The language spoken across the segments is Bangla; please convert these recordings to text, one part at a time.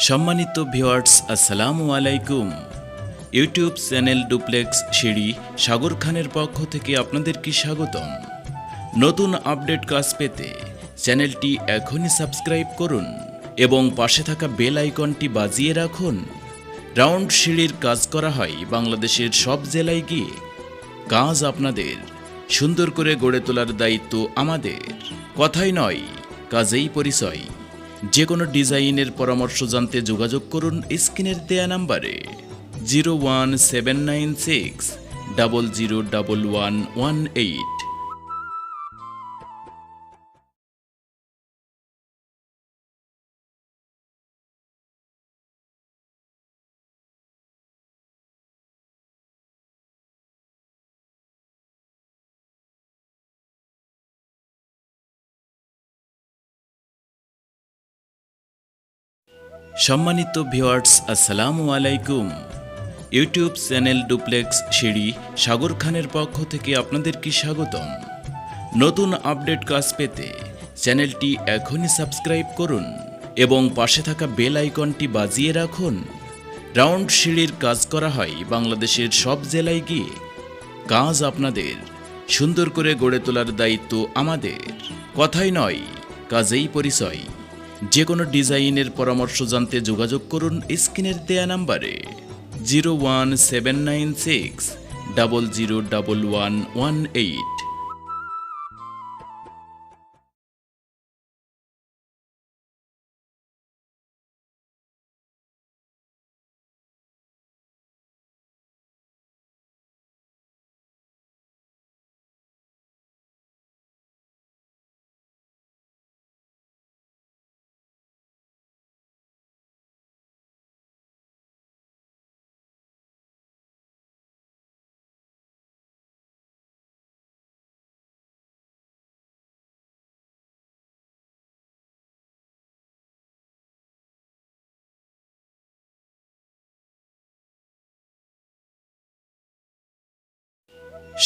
সম্মানিত ভিউয়ার্স, আসসালামু আলাইকুম। ইউটিউব চ্যানেল ডুপ্লেক্স শিরি সাগর খানের পক্ষ থেকে আপনাদেরকে স্বাগতম। নতুন আপডেট কাজ পেতে চ্যানেলটি এখনই সাবস্ক্রাইব করুন এবং পাশে থাকা বেল আইকনটি বাজিয়ে রাখুন। রাউন্ড সিঁড়ির কাজ করা হয় বাংলাদেশের সব জেলায় গিয়ে। কাজ আপনাদের, সুন্দর করে গড়ে তোলার দায়িত্ব আমাদের। কথাই নয়, কাজেই পরিচয়। যে কোনো ডিজাইনের পরামর্শ জানতে যোগাযোগ করুন স্ক্রিনের দেয়া নাম্বারে 01796001118। সম্মানিত ভিউয়ার্স, আসসালামু আলাইকুম। ইউটিউব চ্যানেল ডুপ্লেক্স শিরি সাগর খানের পক্ষ থেকে আপনাদেরকে স্বাগতম। নতুন আপডেট কাজ পেতে চ্যানেলটি এখনই সাবস্ক্রাইব করুন এবং পাশে থাকা বেল আইকনটি বাজিয়ে রাখুন। রাউন্ড সিঁড়ির কাজ করা হয় বাংলাদেশের সব জেলায় গিয়ে। কাজ আপনাদের, সুন্দর করে গড়ে তোলার দায়িত্ব আমাদের। কথাই নয়, কাজেই পরিচয়। যে কোনো ডিজাইনের পরামর্শ জানতে যোগাযোগ করুন স্ক্রিনের দেয়া নাম্বারে 01796001118।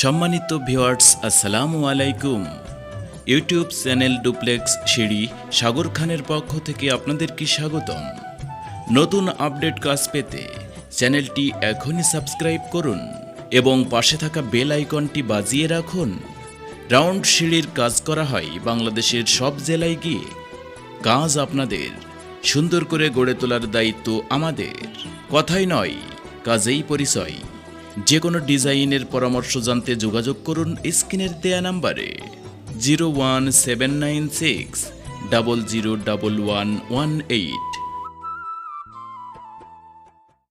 সম্মানিত ভিউয়ার্স, আসসালামু আলাইকুম। ইউটিউব চ্যানেল ডুপ্লেক্স শিরি সাগর খানের পক্ষ থেকে আপনাদেরকে স্বাগতম। নতুন আপডেট কাজ পেতে চ্যানেলটি এখনই সাবস্ক্রাইব করুন এবং পাশে থাকা বেল আইকনটি বাজিয়ে রাখুন। রাউন্ড সিঁড়ির কাজ করা হয় বাংলাদেশের সব জেলায় গিয়ে। কাজ আপনাদের, সুন্দর করে গড়ে তোলার দায়িত্ব আমাদের। কথাই নয়, কাজেই পরিচয়। যে কোনো ডিজাইনের পরামর্শ জানতে যোগাযোগ করুন স্ক্রিনের দেয়া নাম্বারে 01796001118।